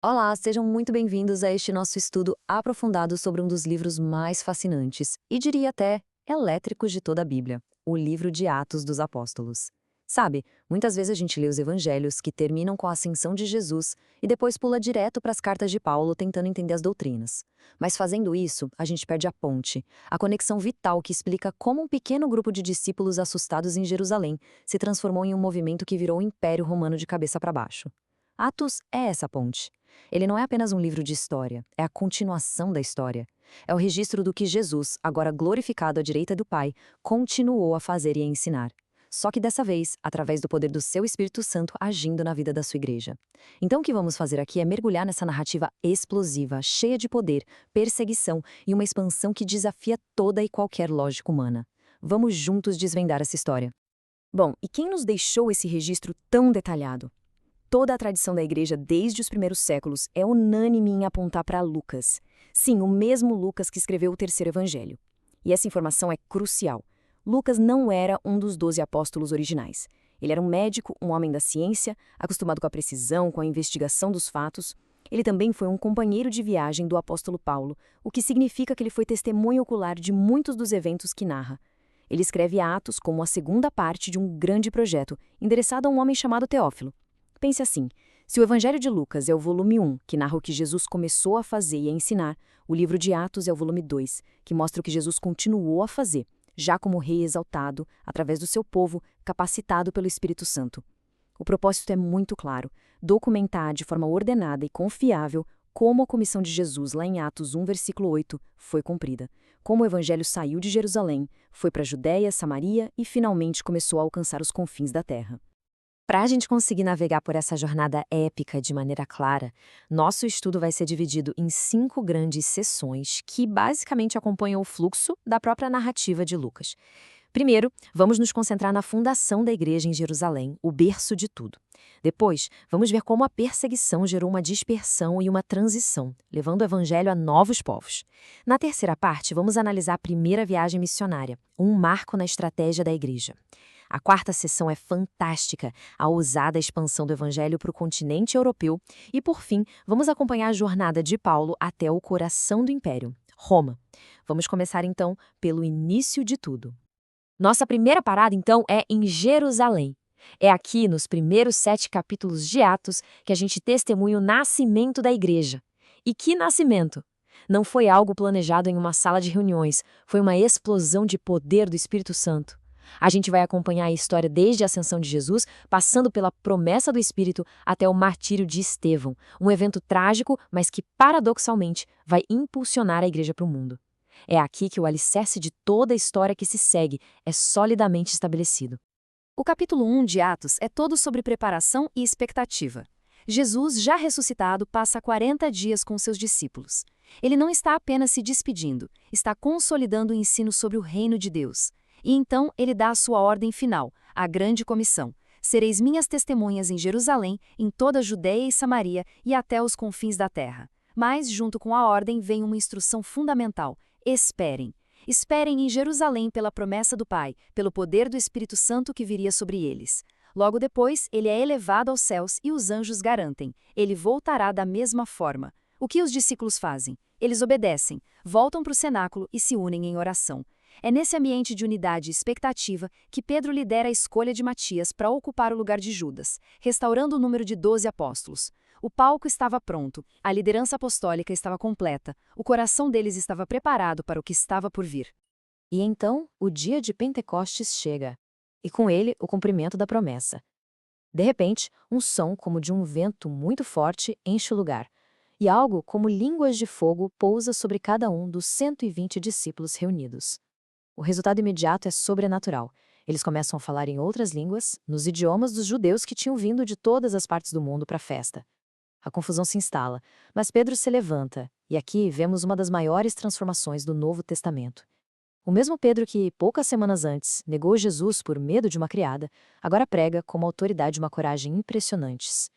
Olá, sejam muito bem-vindos a este nosso estudo aprofundado sobre um dos livros mais fascinantes, e diria até elétricos de toda a Bíblia, o livro de Atos dos Apóstolos. Sabe, muitas vezes a gente lê os evangelhos que terminam com a ascensão de Jesus e depois pula direto para as cartas de Paulo tentando entender as doutrinas. Mas fazendo isso, a gente perde a ponte, a conexão vital que explica como um pequeno grupo de discípulos assustados em Jerusalém se transformou em um movimento que virou o Império Romano de cabeça para baixo. Atos é essa ponte. Ele não é apenas um livro de história, é a continuação da história. É o registro do que Jesus, agora glorificado à direita do Pai, continuou a fazer e a ensinar. Só que dessa vez, através do poder do seu Espírito Santo agindo na vida da sua igreja. Então o que vamos fazer aqui é mergulhar nessa narrativa explosiva, cheia de poder, perseguição e uma expansão que desafia toda e qualquer lógica humana. Vamos juntos desvendar essa história. Bom, e quem nos deixou esse registro tão detalhado? Toda a tradição da igreja desde os primeiros séculos é unânime em apontar para Lucas. Sim, o mesmo Lucas que escreveu o terceiro evangelho. E essa informação é crucial. Lucas não era um dos 12 apóstolos originais. Ele era um médico, um homem da ciência, acostumado com a precisão, com a investigação dos fatos. Ele também foi um companheiro de viagem do apóstolo Paulo, o que significa que ele foi testemunha ocular de muitos dos eventos que narra. Ele escreve Atos como a segunda parte de um grande projeto, endereçado a um homem chamado Teófilo. Pense assim, se o Evangelho de Lucas é o volume 1, que narra o que Jesus começou a fazer e a ensinar, o livro de Atos é o volume 2, que mostra o que Jesus continuou a fazer, já como rei exaltado, através do seu povo, capacitado pelo Espírito Santo. O propósito é muito claro, documentar de forma ordenada e confiável como a comissão de Jesus, lá em Atos 1, versículo 8, foi cumprida. Como o Evangelho saiu de Jerusalém, foi para a Judéia, Samaria e finalmente começou a alcançar os confins da terra. Para a gente conseguir navegar por essa jornada épica de maneira clara, nosso estudo vai ser dividido em 5 grandes sessões que basicamente acompanham o fluxo da própria narrativa de Lucas. Primeiro, vamos nos concentrar na fundação da igreja em Jerusalém, o berço de tudo. Depois, vamos ver como a perseguição gerou uma dispersão e uma transição, levando o evangelho a novos povos. Na terceira parte, vamos analisar a primeira viagem missionária, um marco na estratégia da igreja. A quarta sessão é fantástica, a ousada expansão do evangelho para o continente europeu. E, por fim, vamos acompanhar a jornada de Paulo até o coração do império, Roma. Vamos começar, então, pelo início de tudo. Nossa primeira parada, então, é em Jerusalém. É aqui, nos primeiros 7 capítulos de Atos, que a gente testemunha o nascimento da igreja. E que nascimento! Não foi algo planejado em uma sala de reuniões, foi uma explosão de poder do Espírito Santo. A gente vai acompanhar a história desde a ascensão de Jesus, passando pela promessa do Espírito até o martírio de Estevão, um evento trágico, mas que, paradoxalmente, vai impulsionar a igreja para o mundo. É aqui que o alicerce de toda a história que se segue é solidamente estabelecido. O capítulo 1 de Atos é todo sobre preparação e expectativa. Jesus, já ressuscitado, passa 40 dias com seus discípulos. Ele não está apenas se despedindo, está consolidando o ensino sobre o reino de Deus. E então ele dá a sua ordem final, a grande comissão. Sereis minhas testemunhas em Jerusalém, em toda a Judéia e Samaria e até os confins da terra. Mas, junto com a ordem, vem uma instrução fundamental. Esperem. Esperem em Jerusalém pela promessa do Pai, pelo poder do Espírito Santo que viria sobre eles. Logo depois, ele é elevado aos céus e os anjos garantem. Ele voltará da mesma forma. O que os discípulos fazem? Eles obedecem, voltam para o cenáculo e se unem em oração. É nesse ambiente de unidade e expectativa que Pedro lidera a escolha de Matias para ocupar o lugar de Judas, restaurando o número de 12 apóstolos. O palco estava pronto, a liderança apostólica estava completa, o coração deles estava preparado para o que estava por vir. E então, o dia de Pentecostes chega, e com ele o cumprimento da promessa. De repente, um som como de um vento muito forte enche o lugar, e algo como línguas de fogo pousa sobre cada um dos 120 discípulos reunidos. O resultado imediato é sobrenatural. Eles começam a falar em outras línguas, nos idiomas dos judeus que tinham vindo de todas as partes do mundo para a festa. A confusão se instala, mas Pedro se levanta, e aqui vemos uma das maiores transformações do Novo Testamento. O mesmo Pedro que, poucas semanas antes, negou Jesus por medo de uma criada, agora prega com uma autoridade e uma coragem impressionantes.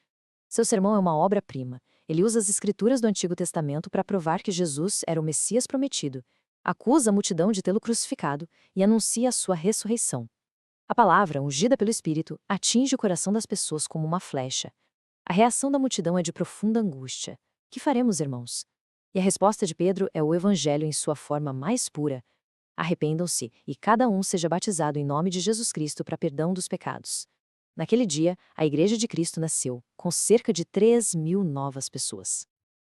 Seu sermão é uma obra-prima. Ele usa as escrituras do Antigo Testamento para provar que Jesus era o Messias prometido, acusa a multidão de tê-lo crucificado e anuncia a sua ressurreição. A palavra, ungida pelo Espírito, atinge o coração das pessoas como uma flecha. A reação da multidão é de profunda angústia. Que faremos, irmãos? E a resposta de Pedro é o Evangelho em sua forma mais pura. Arrependam-se e cada um seja batizado em nome de Jesus Cristo para perdão dos pecados. Naquele dia, a Igreja de Cristo nasceu, com cerca de 3.000 novas pessoas.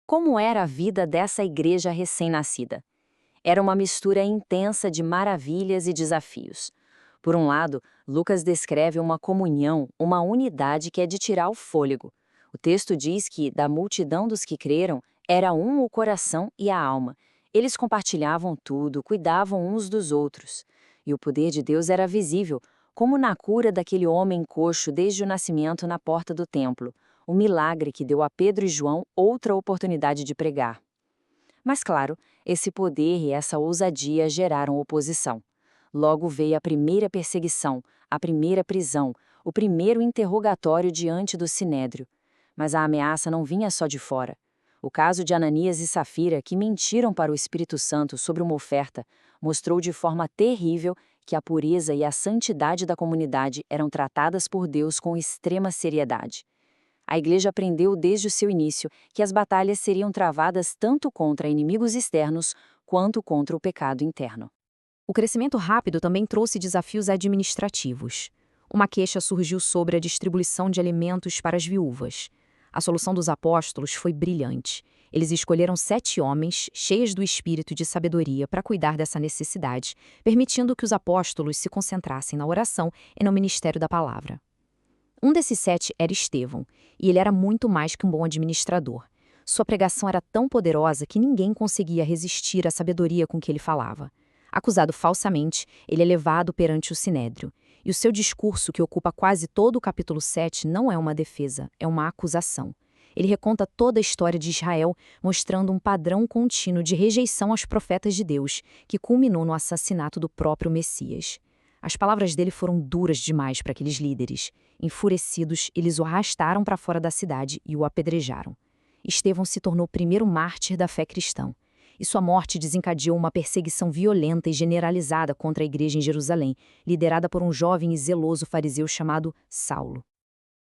Como era a vida dessa igreja recém-nascida? Era uma mistura intensa de maravilhas e desafios. Por um lado, Lucas descreve uma comunhão, uma unidade que é de tirar o fôlego. O texto diz que, da multidão dos que creram, era um o coração e a alma. Eles compartilhavam tudo, cuidavam uns dos outros. E o poder de Deus era visível, como na cura daquele homem coxo desde o nascimento na porta do templo, um milagre que deu a Pedro e João outra oportunidade de pregar. Mas claro, esse poder e essa ousadia geraram oposição. Logo veio a primeira perseguição, a primeira prisão, o primeiro interrogatório diante do Sinédrio. Mas a ameaça não vinha só de fora. O caso de Ananias e Safira, que mentiram para o Espírito Santo sobre uma oferta, mostrou de forma terrível que a pureza e a santidade da comunidade eram tratadas por Deus com extrema seriedade. A Igreja aprendeu desde o seu início que as batalhas seriam travadas tanto contra inimigos externos quanto contra o pecado interno. O crescimento rápido também trouxe desafios administrativos. Uma queixa surgiu sobre a distribuição de alimentos para as viúvas. A solução dos apóstolos foi brilhante. Eles escolheram 7 homens, cheios do espírito de sabedoria, para cuidar dessa necessidade, permitindo que os apóstolos se concentrassem na oração e no ministério da palavra. Um desses 7 era Estevão, e ele era muito mais que um bom administrador. Sua pregação era tão poderosa que ninguém conseguia resistir à sabedoria com que ele falava. Acusado falsamente, ele é levado perante o Sinédrio. E o seu discurso, que ocupa quase todo o capítulo 7, não é uma defesa, é uma acusação. Ele reconta toda a história de Israel, mostrando um padrão contínuo de rejeição aos profetas de Deus, que culminou no assassinato do próprio Messias. As palavras dele foram duras demais para aqueles líderes. Enfurecidos, eles o arrastaram para fora da cidade e o apedrejaram. Estevão se tornou o primeiro mártir da fé cristã. E sua morte desencadeou uma perseguição violenta e generalizada contra a igreja em Jerusalém, liderada por um jovem e zeloso fariseu chamado Saulo.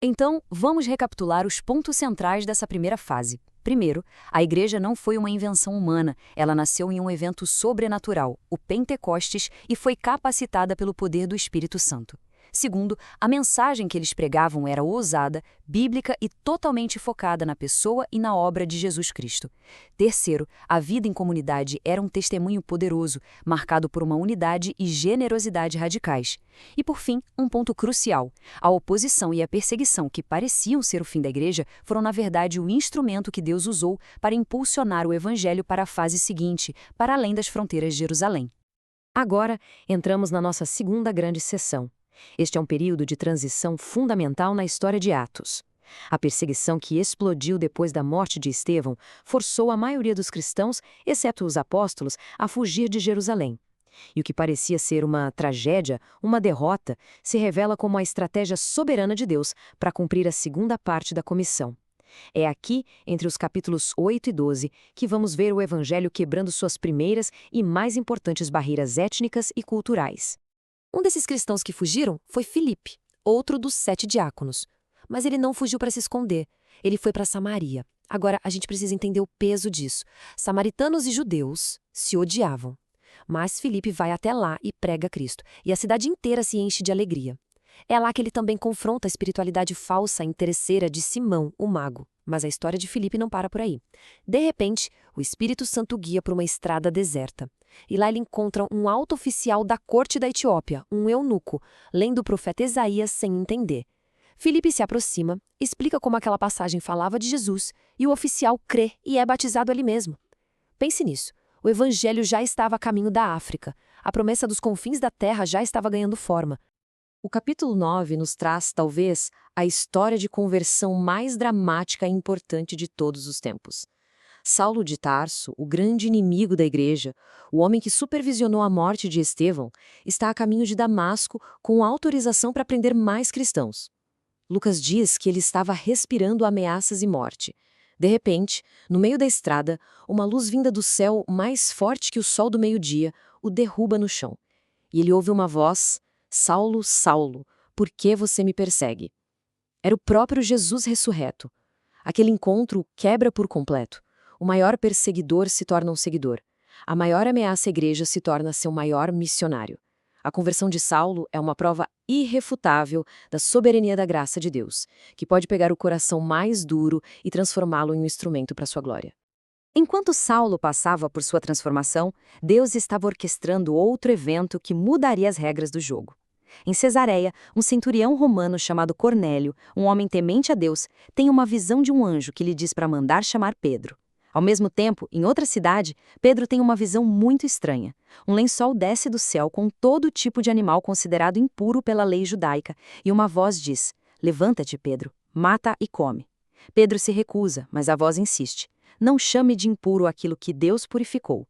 Então, vamos recapitular os pontos centrais dessa primeira fase. Primeiro, a igreja não foi uma invenção humana, ela nasceu em um evento sobrenatural, o Pentecostes, e foi capacitada pelo poder do Espírito Santo. Segundo, a mensagem que eles pregavam era ousada, bíblica e totalmente focada na pessoa e na obra de Jesus Cristo. Terceiro, a vida em comunidade era um testemunho poderoso, marcado por uma unidade e generosidade radicais. E por fim, um ponto crucial. A oposição e a perseguição que pareciam ser o fim da igreja foram na verdade o instrumento que Deus usou para impulsionar o evangelho para a fase seguinte, para além das fronteiras de Jerusalém. Agora, entramos na nossa segunda grande sessão. Este é um período de transição fundamental na história de Atos. A perseguição que explodiu depois da morte de Estevão forçou a maioria dos cristãos, exceto os apóstolos, a fugir de Jerusalém. E o que parecia ser uma tragédia, uma derrota, se revela como a estratégia soberana de Deus para cumprir a segunda parte da comissão. É aqui, entre os capítulos 8 e 12, que vamos ver o Evangelho quebrando suas primeiras e mais importantes barreiras étnicas e culturais. Um desses cristãos que fugiram foi Filipe, outro dos 7 diáconos. Mas ele não fugiu para se esconder. Ele foi para Samaria. Agora, a gente precisa entender o peso disso. Samaritanos e judeus se odiavam. Mas Filipe vai até lá e prega Cristo. E a cidade inteira se enche de alegria. É lá que ele também confronta a espiritualidade falsa e interesseira de Simão, o mago. Mas a história de Filipe não para por aí. De repente, o Espírito Santo guia por uma estrada deserta. E lá ele encontra um alto oficial da corte da Etiópia, um eunuco, lendo o profeta Isaías sem entender. Filipe se aproxima, explica como aquela passagem falava de Jesus, e o oficial crê e é batizado ali mesmo. Pense nisso. O evangelho já estava a caminho da África. A promessa dos confins da terra já estava ganhando forma. O capítulo 9 nos traz, talvez, a história de conversão mais dramática e importante de todos os tempos. Saulo de Tarso, o grande inimigo da igreja, o homem que supervisionou a morte de Estevão, está a caminho de Damasco com autorização para prender mais cristãos. Lucas diz que ele estava respirando ameaças e morte. De repente, no meio da estrada, uma luz vinda do céu mais forte que o sol do meio-dia o derruba no chão. E ele ouve uma voz: Saulo, Saulo, por que você me persegue? Era o próprio Jesus ressurreto. Aquele encontro quebra por completo. O maior perseguidor se torna um seguidor. A maior ameaça à igreja se torna seu maior missionário. A conversão de Saulo é uma prova irrefutável da soberania da graça de Deus, que pode pegar o coração mais duro e transformá-lo em um instrumento para sua glória. Enquanto Saulo passava por sua transformação, Deus estava orquestrando outro evento que mudaria as regras do jogo. Em Cesareia, um centurião romano chamado Cornélio, um homem temente a Deus, tem uma visão de um anjo que lhe diz para mandar chamar Pedro. Ao mesmo tempo, em outra cidade, Pedro tem uma visão muito estranha. Um lençol desce do céu com todo tipo de animal considerado impuro pela lei judaica, e uma voz diz: "Levanta-te, Pedro, mata e come." Pedro se recusa, mas a voz insiste: "Não chame de impuro aquilo que Deus purificou."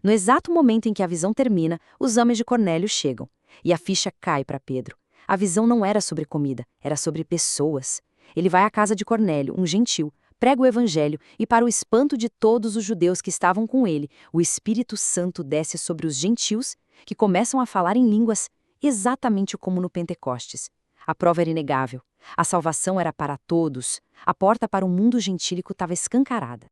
No exato momento em que a visão termina, os homens de Cornélio chegam, e a ficha cai para Pedro. A visão não era sobre comida, era sobre pessoas. Ele vai à casa de Cornélio, um gentil, prega o evangelho e, para o espanto de todos os judeus que estavam com ele, o Espírito Santo desce sobre os gentios, que começam a falar em línguas, exatamente como no Pentecostes. A prova era inegável. A salvação era para todos. A porta para o mundo gentílico estava escancarada.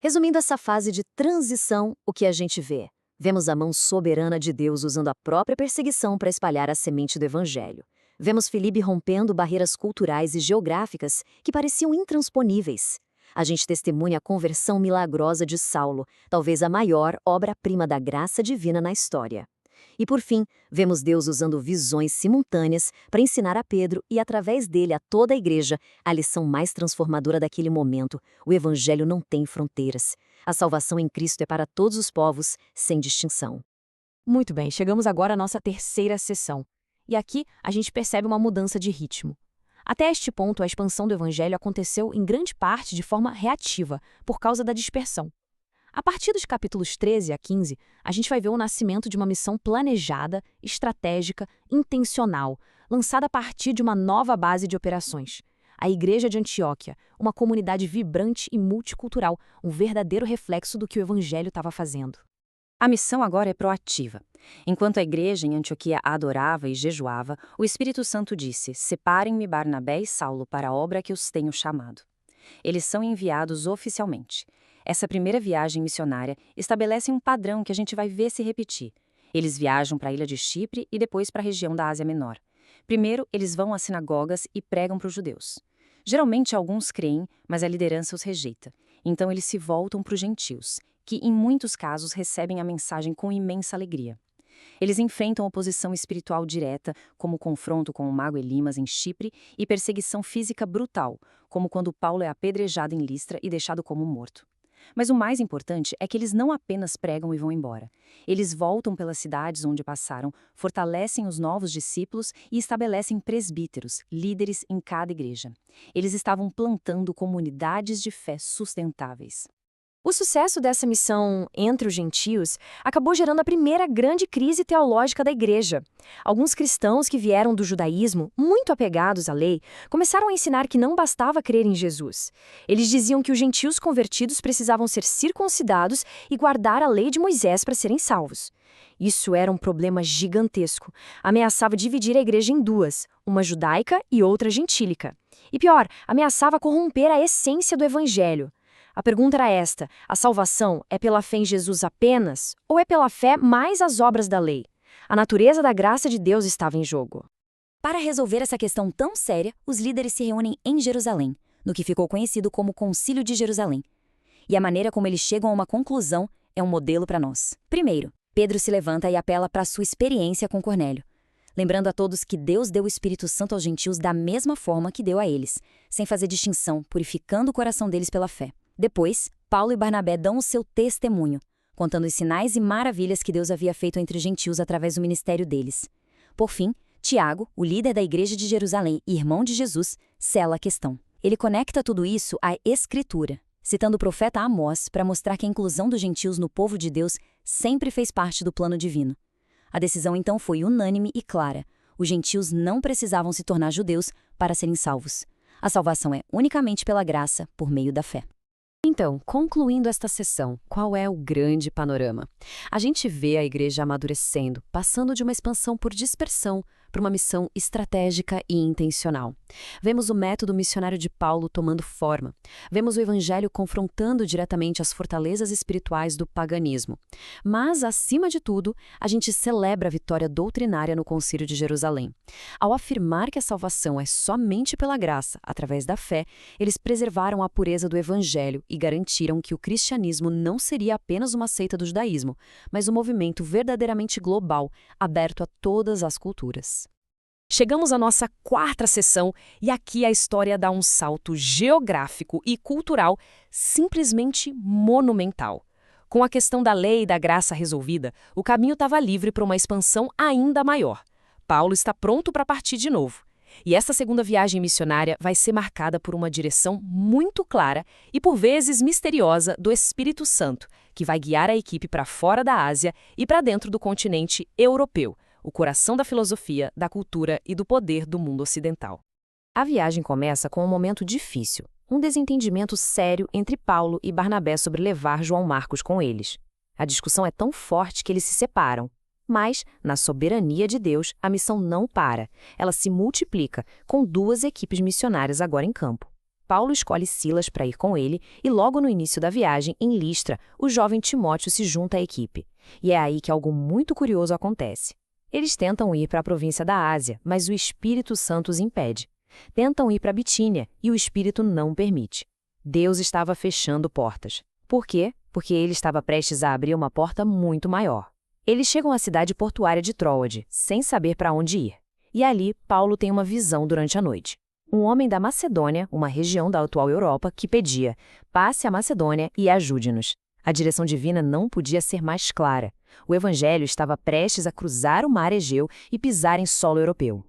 Resumindo essa fase de transição, o que a gente vê? Vemos a mão soberana de Deus usando a própria perseguição para espalhar a semente do evangelho. Vemos Filipe rompendo barreiras culturais e geográficas que pareciam intransponíveis. A gente testemunha a conversão milagrosa de Saulo, talvez a maior obra-prima da graça divina na história. E por fim, vemos Deus usando visões simultâneas para ensinar a Pedro e, através dele, a toda a igreja, a lição mais transformadora daquele momento: o evangelho não tem fronteiras. A salvação em Cristo é para todos os povos, sem distinção. Muito bem, chegamos agora à nossa terceira sessão. E aqui a gente percebe uma mudança de ritmo. Até este ponto, a expansão do evangelho aconteceu em grande parte de forma reativa, por causa da dispersão. A partir dos capítulos 13 a 15, a gente vai ver o nascimento de uma missão planejada, estratégica, intencional, lançada a partir de uma nova base de operações. A Igreja de Antioquia, uma comunidade vibrante e multicultural, um verdadeiro reflexo do que o evangelho estava fazendo. A missão agora é proativa. Enquanto a igreja em Antioquia adorava e jejuava, o Espírito Santo disse: "Separem-me Barnabé e Saulo para a obra que os tenho chamado." Eles são enviados oficialmente. Essa primeira viagem missionária estabelece um padrão que a gente vai ver se repetir. Eles viajam para a ilha de Chipre e depois para a região da Ásia Menor. Primeiro, eles vão às sinagogas e pregam para os judeus. Geralmente alguns creem, mas a liderança os rejeita. Então eles se voltam para os gentios, que em muitos casos recebem a mensagem com imensa alegria. Eles enfrentam oposição espiritual direta, como o confronto com o mago Elimas em Chipre, e perseguição física brutal, como quando Paulo é apedrejado em Listra e deixado como morto. Mas o mais importante é que eles não apenas pregam e vão embora. Eles voltam pelas cidades onde passaram, fortalecem os novos discípulos e estabelecem presbíteros, líderes em cada igreja. Eles estavam plantando comunidades de fé sustentáveis. O sucesso dessa missão entre os gentios acabou gerando a primeira grande crise teológica da igreja. Alguns cristãos que vieram do judaísmo, muito apegados à lei, começaram a ensinar que não bastava crer em Jesus. Eles diziam que os gentios convertidos precisavam ser circuncidados e guardar a lei de Moisés para serem salvos. Isso era um problema gigantesco. Ameaçava dividir a igreja em duas, uma judaica e outra gentílica. E pior, ameaçava corromper a essência do evangelho. A pergunta era esta: a salvação é pela fé em Jesus apenas, ou é pela fé mais as obras da lei? A natureza da graça de Deus estava em jogo. Para resolver essa questão tão séria, os líderes se reúnem em Jerusalém, no que ficou conhecido como Concílio de Jerusalém. E a maneira como eles chegam a uma conclusão é um modelo para nós. Primeiro, Pedro se levanta e apela para sua experiência com Cornélio, lembrando a todos que Deus deu o Espírito Santo aos gentios da mesma forma que deu a eles, sem fazer distinção, purificando o coração deles pela fé. Depois, Paulo e Barnabé dão o seu testemunho, contando os sinais e maravilhas que Deus havia feito entre os gentios através do ministério deles. Por fim, Tiago, o líder da igreja de Jerusalém e irmão de Jesus, sela a questão. Ele conecta tudo isso à Escritura, citando o profeta Amós para mostrar que a inclusão dos gentios no povo de Deus sempre fez parte do plano divino. A decisão então foi unânime e clara. Os gentios não precisavam se tornar judeus para serem salvos. A salvação é unicamente pela graça, por meio da fé. Então, concluindo esta sessão, qual é o grande panorama? A gente vê a igreja amadurecendo, passando de uma expansão por dispersão para uma missão estratégica e intencional. Vemos o método missionário de Paulo tomando forma. Vemos o evangelho confrontando diretamente as fortalezas espirituais do paganismo. Mas, acima de tudo, a gente celebra a vitória doutrinária no Concílio de Jerusalém. Ao afirmar que a salvação é somente pela graça, através da fé, eles preservaram a pureza do evangelho e garantiram que o cristianismo não seria apenas uma seita do judaísmo, mas um movimento verdadeiramente global, aberto a todas as culturas. Chegamos à nossa quarta sessão e aqui a história dá um salto geográfico e cultural simplesmente monumental. Com a questão da lei e da graça resolvida, o caminho estava livre para uma expansão ainda maior. Paulo está pronto para partir de novo. E essa segunda viagem missionária vai ser marcada por uma direção muito clara e, por vezes, misteriosa do Espírito Santo, que vai guiar a equipe para fora da Ásia e para dentro do continente europeu, o coração da filosofia, da cultura e do poder do mundo ocidental. A viagem começa com um momento difícil, um desentendimento sério entre Paulo e Barnabé sobre levar João Marcos com eles. A discussão é tão forte que eles se separam. Mas, na soberania de Deus, a missão não para. Ela se multiplica, com 2 equipes missionárias agora em campo. Paulo escolhe Silas para ir com ele e logo no início da viagem, em Listra, o jovem Timóteo se junta à equipe. E é aí que algo muito curioso acontece. Eles tentam ir para a província da Ásia, mas o Espírito Santo os impede. Tentam ir para Bitínia e o Espírito não permite. Deus estava fechando portas. Por quê? Porque ele estava prestes a abrir uma porta muito maior. Eles chegam à cidade portuária de Troade, sem saber para onde ir. E ali, Paulo tem uma visão durante a noite. Um homem da Macedônia, uma região da atual Europa, que pedia: passe a Macedônia e ajude-nos. A direção divina não podia ser mais clara. O evangelho estava prestes a cruzar o mar Egeu e pisar em solo europeu.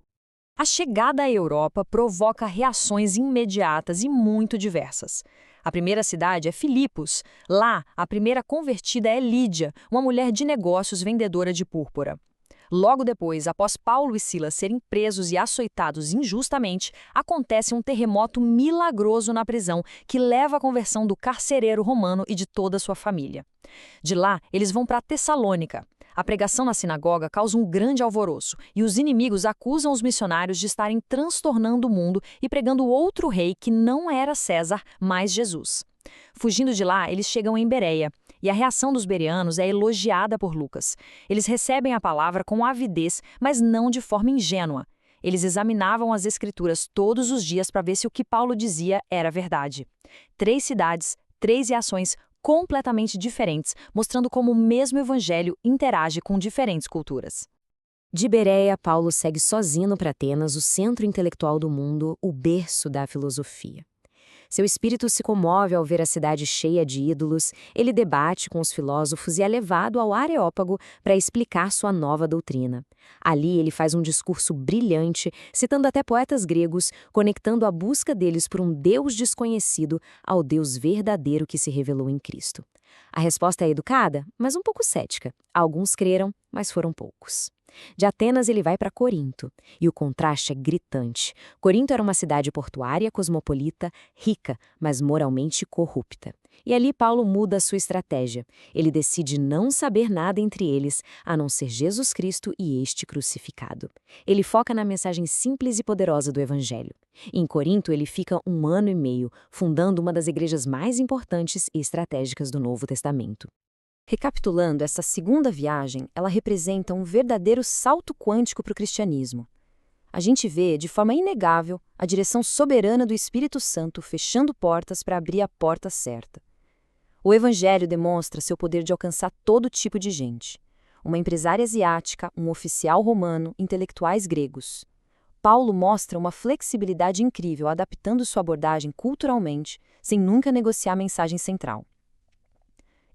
A chegada à Europa provoca reações imediatas e muito diversas. A primeira cidade é Filipos. Lá, a primeira convertida é Lídia, uma mulher de negócios vendedora de púrpura. Logo depois, após Paulo e Silas serem presos e açoitados injustamente, acontece um terremoto milagroso na prisão que leva à conversão do carcereiro romano e de toda a sua família. De lá, eles vão para Tessalônica. A pregação na sinagoga causa um grande alvoroço e os inimigos acusam os missionários de estarem transtornando o mundo e pregando outro rei que não era César, mas Jesus. Fugindo de lá, eles chegam em Bereia, e a reação dos bereanos é elogiada por Lucas. Eles recebem a palavra com avidez, mas não de forma ingênua. Eles examinavam as Escrituras todos os dias para ver se o que Paulo dizia era verdade. 3 cidades, 3 reações completamente diferentes, mostrando como o mesmo evangelho interage com diferentes culturas. De Bereia, Paulo segue sozinho para Atenas, o centro intelectual do mundo, o berço da filosofia. Seu espírito se comove ao ver a cidade cheia de ídolos, ele debate com os filósofos e é levado ao Areópago para explicar sua nova doutrina. Ali ele faz um discurso brilhante, citando até poetas gregos, conectando a busca deles por um Deus desconhecido ao Deus verdadeiro que se revelou em Cristo. A resposta é educada, mas um pouco cética. Alguns creram, mas foram poucos. De Atenas ele vai para Corinto, e o contraste é gritante. Corinto era uma cidade portuária, cosmopolita, rica, mas moralmente corrupta. E ali Paulo muda sua estratégia. Ele decide não saber nada entre eles, a não ser Jesus Cristo e este crucificado. Ele foca na mensagem simples e poderosa do Evangelho. Em Corinto ele fica 1 ano e meio, fundando uma das igrejas mais importantes e estratégicas do Novo Testamento. Recapitulando, essa segunda viagem, ela representa um verdadeiro salto quântico para o cristianismo. A gente vê, de forma inegável, a direção soberana do Espírito Santo fechando portas para abrir a porta certa. O Evangelho demonstra seu poder de alcançar todo tipo de gente. Uma empresária asiática, um oficial romano, intelectuais gregos. Paulo mostra uma flexibilidade incrível, adaptando sua abordagem culturalmente, sem nunca negociar a mensagem central.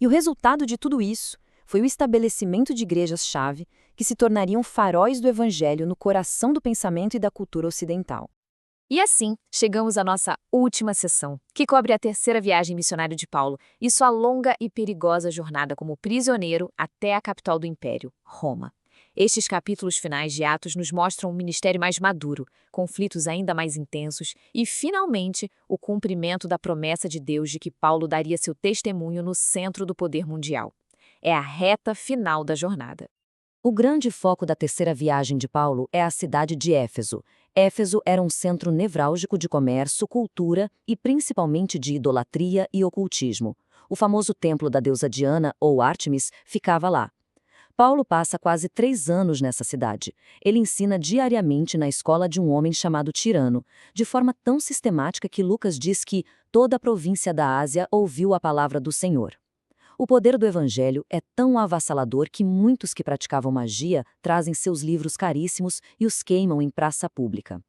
E o resultado de tudo isso foi o estabelecimento de igrejas-chave que se tornariam faróis do Evangelho no coração do pensamento e da cultura ocidental. E assim, chegamos à nossa última sessão, que cobre a terceira viagem missionária de Paulo e sua longa e perigosa jornada como prisioneiro até a capital do Império, Roma. Estes capítulos finais de Atos nos mostram um ministério mais maduro, conflitos ainda mais intensos e, finalmente, o cumprimento da promessa de Deus de que Paulo daria seu testemunho no centro do poder mundial. É a reta final da jornada. O grande foco da terceira viagem de Paulo é a cidade de Éfeso. Éfeso era um centro nevrálgico de comércio, cultura e principalmente de idolatria e ocultismo. O famoso templo da deusa Diana, ou Ártemis, ficava lá. Paulo passa quase 3 anos nessa cidade. Ele ensina diariamente na escola de um homem chamado Tirano, de forma tão sistemática que Lucas diz que toda a província da Ásia ouviu a palavra do Senhor. O poder do evangelho é tão avassalador que muitos que praticavam magia trazem seus livros caríssimos e os queimam em praça pública.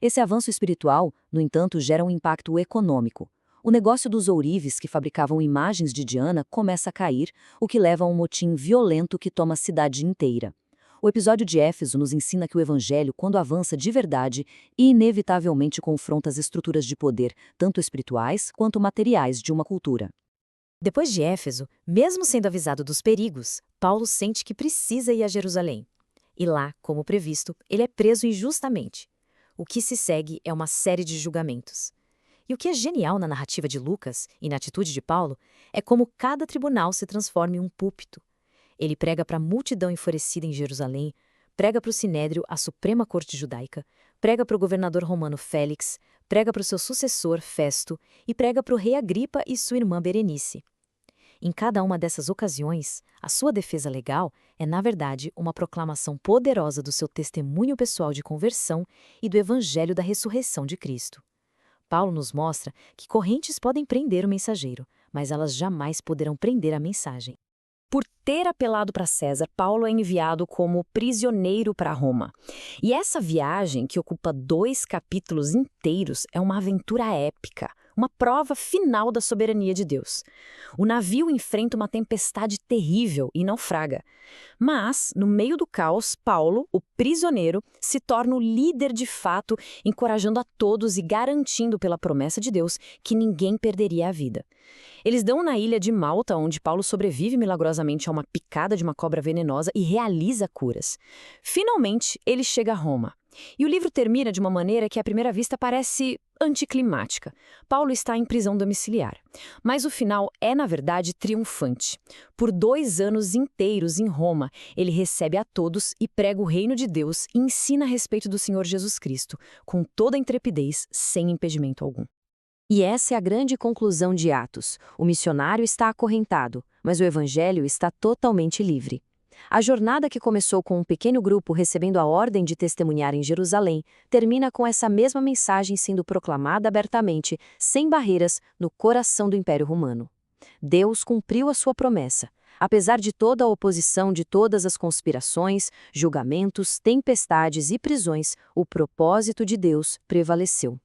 Esse avanço espiritual, no entanto, gera um impacto econômico. O negócio dos ourives que fabricavam imagens de Diana começa a cair, o que leva a um motim violento que toma a cidade inteira. O episódio de Éfeso nos ensina que o evangelho, quando avança de verdade, inevitavelmente confronta as estruturas de poder, tanto espirituais quanto materiais de uma cultura. Depois de Éfeso, mesmo sendo avisado dos perigos, Paulo sente que precisa ir a Jerusalém. E lá, como previsto, ele é preso injustamente. O que se segue é uma série de julgamentos. E o que é genial na narrativa de Lucas e na atitude de Paulo é como cada tribunal se transforma em um púlpito. Ele prega para a multidão enfurecida em Jerusalém, prega para o Sinédrio, a Suprema Corte Judaica, prega para o governador romano Félix, prega para o seu sucessor Festo e prega para o rei Agripa e sua irmã Berenice. Em cada uma dessas ocasiões, a sua defesa legal é, na verdade, uma proclamação poderosa do seu testemunho pessoal de conversão e do evangelho da ressurreição de Cristo. Paulo nos mostra que correntes podem prender o mensageiro, mas elas jamais poderão prender a mensagem. Por ter apelado para César, Paulo é enviado como prisioneiro para Roma. E essa viagem, que ocupa 2 capítulos inteiros, é uma aventura épica, uma prova final da soberania de Deus. O navio enfrenta uma tempestade terrível e naufraga. Mas, no meio do caos, Paulo, o prisioneiro, se torna o líder de fato, encorajando a todos e garantindo pela promessa de Deus que ninguém perderia a vida. Eles dão na ilha de Malta, onde Paulo sobrevive milagrosamente a uma picada de uma cobra venenosa e realiza curas. Finalmente, ele chega a Roma. E o livro termina de uma maneira que à primeira vista parece anticlimática. Paulo está em prisão domiciliar. Mas o final é, na verdade, triunfante. Por 2 anos inteiros em Roma, ele recebe a todos e prega o reino de Deus e ensina a respeito do Senhor Jesus Cristo, com toda a intrepidez, sem impedimento algum. E essa é a grande conclusão de Atos. O missionário está acorrentado, mas o evangelho está totalmente livre. A jornada que começou com um pequeno grupo recebendo a ordem de testemunhar em Jerusalém, termina com essa mesma mensagem sendo proclamada abertamente, sem barreiras, no coração do Império Romano. Deus cumpriu a sua promessa. Apesar de toda a oposição de todas as conspirações, julgamentos, tempestades e prisões, o propósito de Deus prevaleceu.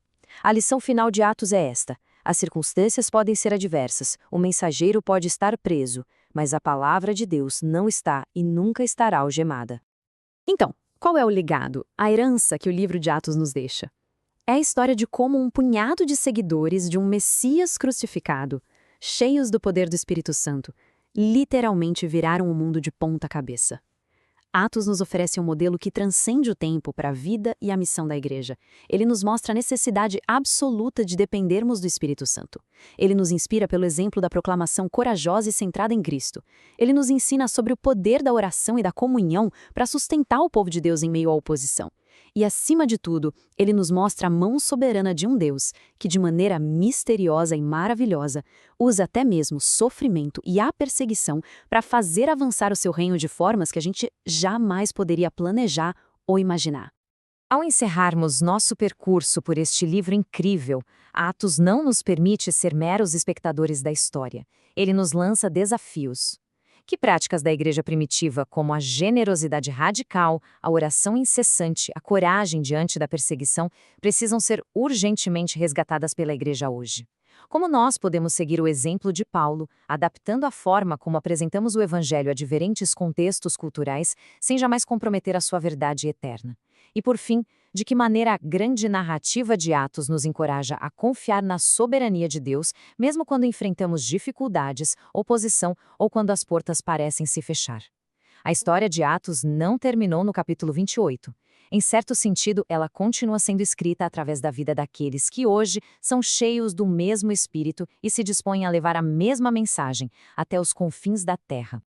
A lição final de Atos é esta: as circunstâncias podem ser adversas, o mensageiro pode estar preso, mas a palavra de Deus não está e nunca estará algemada. Então, qual é o legado, a herança que o livro de Atos nos deixa? É a história de como um punhado de seguidores de um Messias crucificado, cheios do poder do Espírito Santo, literalmente viraram o mundo de ponta cabeça. Atos nos oferece um modelo que transcende o tempo para a vida e a missão da Igreja. Ele nos mostra a necessidade absoluta de dependermos do Espírito Santo. Ele nos inspira pelo exemplo da proclamação corajosa e centrada em Cristo. Ele nos ensina sobre o poder da oração e da comunhão para sustentar o povo de Deus em meio à oposição. E, acima de tudo, ele nos mostra a mão soberana de um Deus que, de maneira misteriosa e maravilhosa, usa até mesmo o sofrimento e a perseguição para fazer avançar o seu reino de formas que a gente jamais poderia planejar ou imaginar. Ao encerrarmos nosso percurso por este livro incrível, Atos não nos permite ser meros espectadores da história. Ele nos lança desafios. Que práticas da igreja primitiva, como a generosidade radical, a oração incessante, a coragem diante da perseguição, precisam ser urgentemente resgatadas pela igreja hoje? Como nós podemos seguir o exemplo de Paulo, adaptando a forma como apresentamos o evangelho a diferentes contextos culturais, sem jamais comprometer a sua verdade eterna? E por fim, de que maneira a grande narrativa de Atos nos encoraja a confiar na soberania de Deus, mesmo quando enfrentamos dificuldades, oposição ou quando as portas parecem se fechar? A história de Atos não terminou no capítulo 28. Em certo sentido, ela continua sendo escrita através da vida daqueles que hoje são cheios do mesmo Espírito e se dispõem a levar a mesma mensagem até os confins da terra.